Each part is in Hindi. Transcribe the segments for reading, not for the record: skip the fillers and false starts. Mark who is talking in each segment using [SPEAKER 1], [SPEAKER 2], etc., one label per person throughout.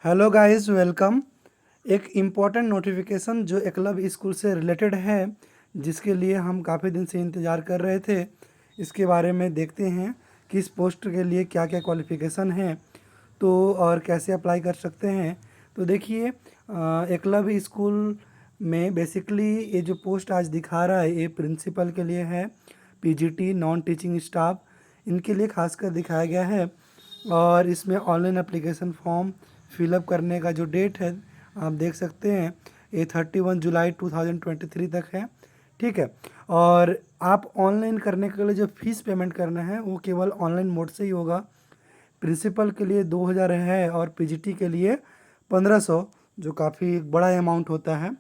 [SPEAKER 1] Hello guys, welcome. एक इम्पॉर्टेंट नोटिफिकेशन जो एकलव्य स्कूल से रिलेटेड है, जिसके लिए हम काफ़ी दिन से इंतज़ार कर रहे थे। इसके बारे में देखते हैं कि इस पोस्ट के लिए क्या क्या क्वालिफ़िकेशन है, तो और कैसे अप्लाई कर सकते हैं। तो देखिए, एकलव्य स्कूल में बेसिकली ये जो पोस्ट आज दिखा रहा है, ये प्रिंसिपल के लिए है, पीजीटी नॉन टीचिंग स्टाफ, इनके लिए खासकर दिखाया गया है। और इसमें ऑनलाइन एप्लीकेशन फॉर्म फिलअप करने का जो डेट है, आप देख सकते हैं, ये 31 जुलाई 2023 तक है। ठीक है। और आप ऑनलाइन करने के लिए जो फीस पेमेंट करना है वो केवल ऑनलाइन मोड से ही होगा। प्रिंसिपल के लिए 2000 है और पीजीटी के लिए 1500, जो काफ़ी बड़ा अमाउंट होता है।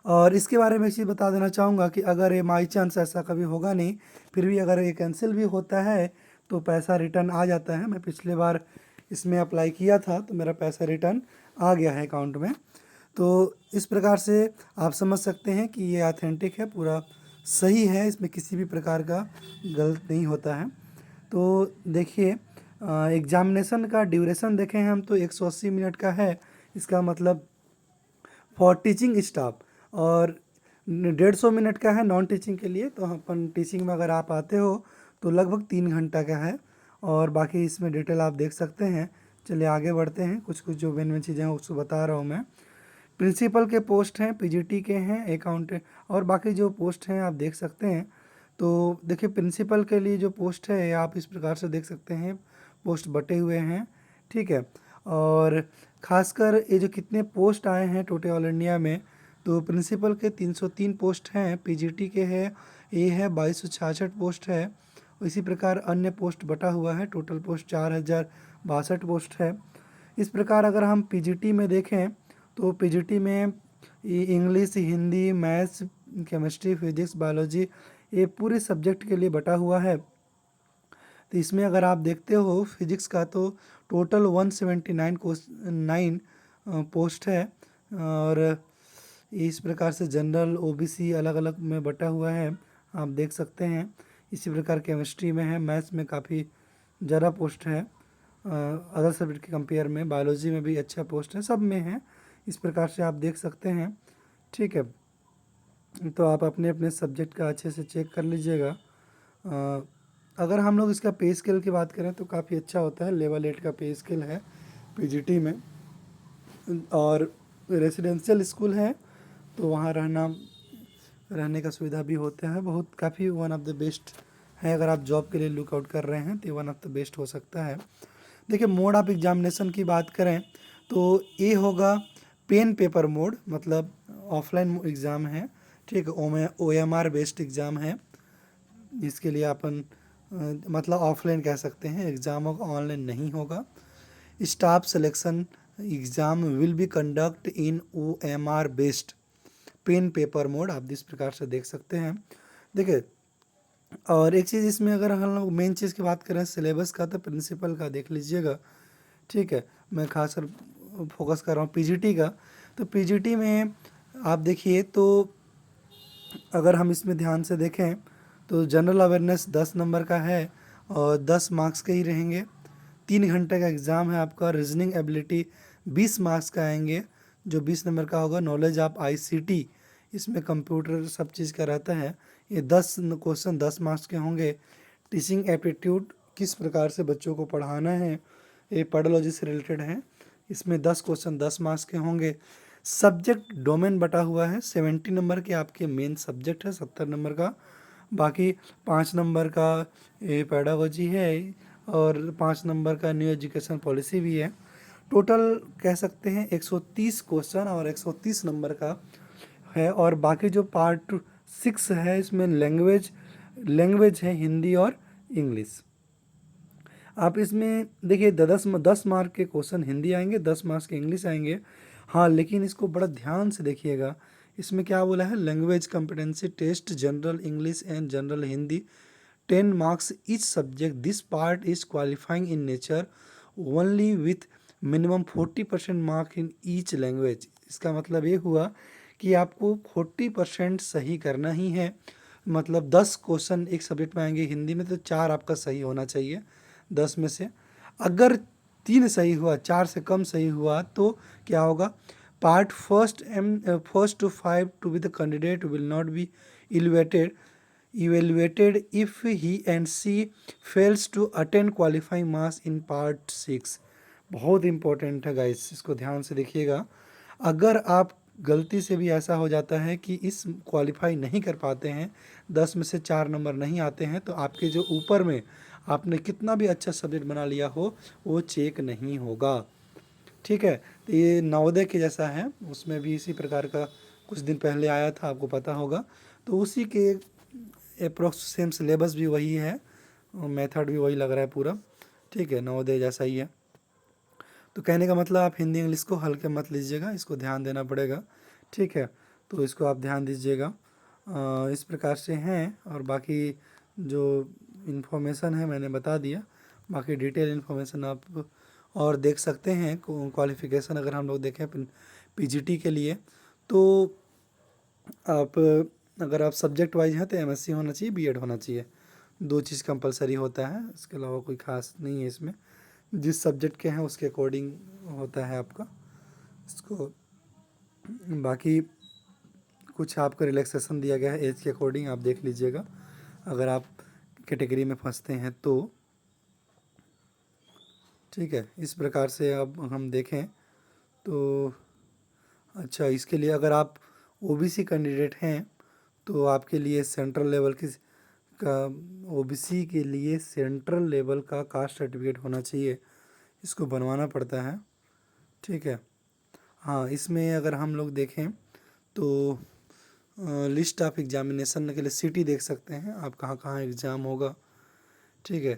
[SPEAKER 1] और इसके बारे में एक चीज़ बता देना चाहूँगा कि अगर ये बाई चांस ऐसा कभी होगा नहीं, फिर भी अगर ये कैंसिल भी होता है तो पैसा रिटर्न आ जाता है। मैं पिछले बार इसमें अप्लाई किया था तो मेरा पैसा रिटर्न आ गया है अकाउंट में। तो इस प्रकार से आप समझ सकते हैं कि ये ऑथेंटिक है, पूरा सही है, इसमें किसी भी प्रकार का गलत नहीं होता है। तो देखिए, एग्जामिनेशन का ड्यूरेशन देखें हम तो 180 मिनट का है। इसका मतलब फॉर टीचिंग स्टाफ, और 150 मिनट का है नॉन टीचिंग के लिए। तो अपन टीचिंग में अगर आप आते हो तो लगभग 3 घंटा का है। और बाकी इसमें डिटेल आप देख सकते हैं। चलिए आगे बढ़ते हैं, कुछ कुछ जो मेन मेन चीज़ें हैं उसको बता रहा हूँ मैं। प्रिंसिपल के पोस्ट हैं, पीजीटी के हैं, अकाउंटेंट, और बाकी जो पोस्ट हैं आप देख सकते हैं। तो देखिए, प्रिंसिपल के लिए जो पोस्ट है ये आप इस प्रकार से देख सकते हैं, पोस्ट बटे हुए हैं। ठीक है। और खासकर ये जो कितने पोस्ट आए हैं टोटल ऑल इंडिया में, तो प्रिंसिपल के 303 पोस्ट हैं, पीजीटी के है ये है 2266 पोस्ट है। इसी प्रकार अन्य पोस्ट बटा हुआ है, टोटल पोस्ट 4062 पोस्ट है। इस प्रकार अगर हम पीजीटी में देखें तो पीजीटी में English, Hindi, maths, chemistry, physics, biology, ये पूरे सब्जेक्ट के लिए बटा हुआ है। तो इसमें अगर आप देखते हो फिजिक्स का तो टोटल 179 पोस्ट है। और इस प्रकार से जनरल, ओबीसी अलग अलग में बटा हुआ है, आप देख सकते हैं। इसी प्रकार केमिस्ट्री में है, मैथ्स में काफ़ी ज़्यादा पोस्ट है अदर सब्जेक्ट के कंपेयर में, बायोलॉजी में भी अच्छा पोस्ट है, सब में है। इस प्रकार से आप देख सकते हैं। ठीक है। तो आप अपने अपने सब्जेक्ट का अच्छे से चेक कर लीजिएगा। अगर हम लोग इसका पे स्केल की बात करें तो काफ़ी अच्छा होता है, लेवल 8 का पे स्केल है पीजीटी में। और रेसिडेंशियल स्कूल है तो वहाँ रहने का सुविधा भी होता है, बहुत काफ़ी वन ऑफ द बेस्ट है। अगर आप जॉब के लिए लुकआउट कर रहे हैं तो वन ऑफ द बेस्ट हो सकता है। देखिए, मोड ऑफ एग्जामिनेशन की बात करें तो ये होगा पेन पेपर मोड, मतलब ऑफलाइन एग्ज़ाम है। ठीक है। OMR बेस्ड एग्ज़ाम है। इसके लिए अपन मतलब ऑफलाइन कह सकते हैं, एग्ज़ाम ऑनलाइन नहीं होगा। Staff selection exam will be conduct in OMR based pen paper mode, आप इस प्रकार से देख सकते हैं। देखिए, और एक चीज़ इसमें अगर हम लोग मेन चीज़ की बात करें सिलेबस का, तो प्रिंसिपल का देख लीजिएगा। ठीक है। मैं खासकर फोकस कर रहा हूँ पीजीटी का। तो पीजीटी में आप देखिए तो अगर हम इसमें ध्यान से देखें तो जनरल अवेयरनेस 10 नंबर का है और 10 मार्क्स के ही रहेंगे। 3 घंटे का एग्ज़ाम है आपका। रीजनिंग एबिलिटी 20 मार्क्स का आएंगे, जो 20 नंबर का होगा। नॉलेज ऑफ आईसीटी, इसमें कंप्यूटर सब चीज़ का रहता है, ये 10 क्वेश्चन 10 मार्क्स के होंगे। टीचिंग एप्टीट्यूड, किस प्रकार से बच्चों को पढ़ाना है, ये पेडोलॉजी से रिलेटेड है, इसमें 10 क्वेश्चन 10 मार्क्स के होंगे। सब्जेक्ट डोमेन बटा हुआ है, 70 नंबर के आपके मेन सब्जेक्ट है, 70 नंबर का। बाकी 5 नंबर का ये पेडागोजी है और 5 नंबर का न्यू एजुकेशन पॉलिसी भी है। टोटल कह सकते हैं 130 क्वेश्चन और 130 नंबर का है। और बाकी जो पार्ट 6 है इसमें लैंग्वेज है, हिंदी और इंग्लिश। आप इसमें देखिए 10 मार्क के क्वेश्चन हिंदी आएंगे, 10 मार्क्स के इंग्लिश आएंगे। हाँ, लेकिन इसको बड़ा ध्यान से देखिएगा, इसमें क्या बोला है, language competency test, general English and general Hindi, 10 marks each subject, this part is qualifying in nature only with minimum 40% mark in each language. इसका मतलब ये हुआ कि आपको 40% सही करना ही है। मतलब 10 क्वेश्चन एक सब्जेक्ट में आएंगे हिंदी में तो 4 आपका सही होना चाहिए 10 में से। अगर 3 सही हुआ, 4 से कम सही हुआ तो क्या होगा, part first to 5 to be the candidate will not be evaluated if he and she fails to attend qualifying marks in part 6। बहुत इंपॉर्टेंट है गाइस, इसको ध्यान से देखिएगा। अगर आप गलती से भी ऐसा हो जाता है कि इस क्वालिफाई नहीं कर पाते हैं, 10 में से 4 नंबर नहीं आते हैं, तो आपके जो ऊपर में आपने कितना भी अच्छा सब्जेक्ट बना लिया हो वो चेक नहीं होगा। ठीक है, तो ये नवोदय के जैसा है, उसमें भी इसी प्रकार का कुछ दिन पहले आया था, आपको पता होगा। तो उसी के अप्रोक्स सेम सिलेबस भी वही है, मेथड भी वही लग रहा है पूरा। ठीक है, नवोदय जैसा ही है। तो कहने का मतलब आप हिंदी इंग्लिश को हल्के मत लीजिएगा, इसको ध्यान देना पड़ेगा। ठीक है, तो इसको आप ध्यान दीजिएगा। इस प्रकार से हैं, और बाकी जो इन्फॉर्मेशन है मैंने बता दिया। बाकी डिटेल इन्फॉर्मेशन आप और देख सकते हैं। क्वालिफ़िकेशन अगर हम लोग देखें पीजीटी के लिए, तो आप अगर आप सब्जेक्ट वाइज हैं तो एमएससी होना चाहिए, बीएड होना चाहिए, 2 चीज़ कंपलसरी होता है, इसके अलावा कोई खास नहीं है इसमें। जिस सब्जेक्ट के हैं उसके अकॉर्डिंग होता है आपका इसको। बाकी कुछ आपको रिलैक्सेशन दिया गया है एज के अकॉर्डिंग, आप देख लीजिएगा अगर आप कैटेगरी में फंसते हैं तो। ठीक है, इस प्रकार से अब हम देखें तो अच्छा, इसके लिए अगर आप ओबीसी कैंडिडेट हैं तो आपके लिए सेंट्रल लेवल की का ओबीसी के लिए सेंट्रल लेवल का कास्ट सर्टिफिकेट होना चाहिए, इसको बनवाना पड़ता है। ठीक है, हाँ, इसमें अगर हम लोग देखें तो लिस्ट ऑफ एग्जामिनेशन के लिए सिटी देख सकते हैं आप कहाँ कहाँ एग्ज़ाम होगा। ठीक है,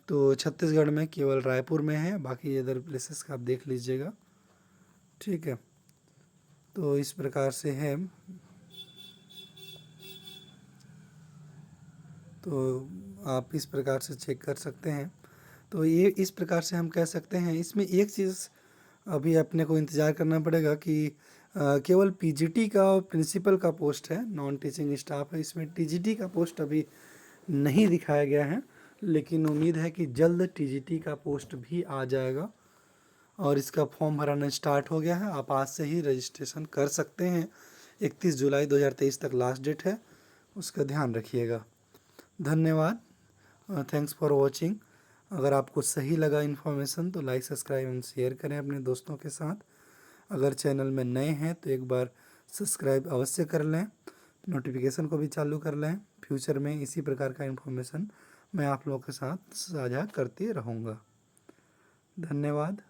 [SPEAKER 1] तो छत्तीसगढ़ में केवल रायपुर में है, बाकी अदर प्लेसेस का आप देख लीजिएगा। ठीक है, तो इस प्रकार से है। तो आप इस प्रकार से चेक कर सकते हैं। तो ये इस प्रकार से हम कह सकते हैं। इसमें एक चीज़ अभी अपने को इंतज़ार करना पड़ेगा कि केवल पीजीटी का और प्रिंसिपल का पोस्ट है, नॉन टीचिंग स्टाफ है, इसमें टीजीटी का पोस्ट अभी नहीं दिखाया गया है, लेकिन उम्मीद है कि जल्द टीजीटी का पोस्ट भी आ जाएगा। और इसका फॉर्म भराना स्टार्ट हो गया है, आप आज से ही रजिस्ट्रेशन कर सकते हैं। 31 जुलाई 2023 तक लास्ट डेट है, उसका ध्यान रखिएगा। धन्यवाद, थैंक्स फॉर वॉचिंग। अगर आपको सही लगा इन्फॉर्मेशन तो लाइक सब्सक्राइब एंड शेयर करें अपने दोस्तों के साथ। अगर चैनल में नए हैं तो एक बार सब्सक्राइब अवश्य कर लें, नोटिफिकेशन को भी चालू कर लें। फ्यूचर में इसी प्रकार का इन्फॉर्मेशन मैं आप लोगों के साथ साझा करते रहूँगा। धन्यवाद।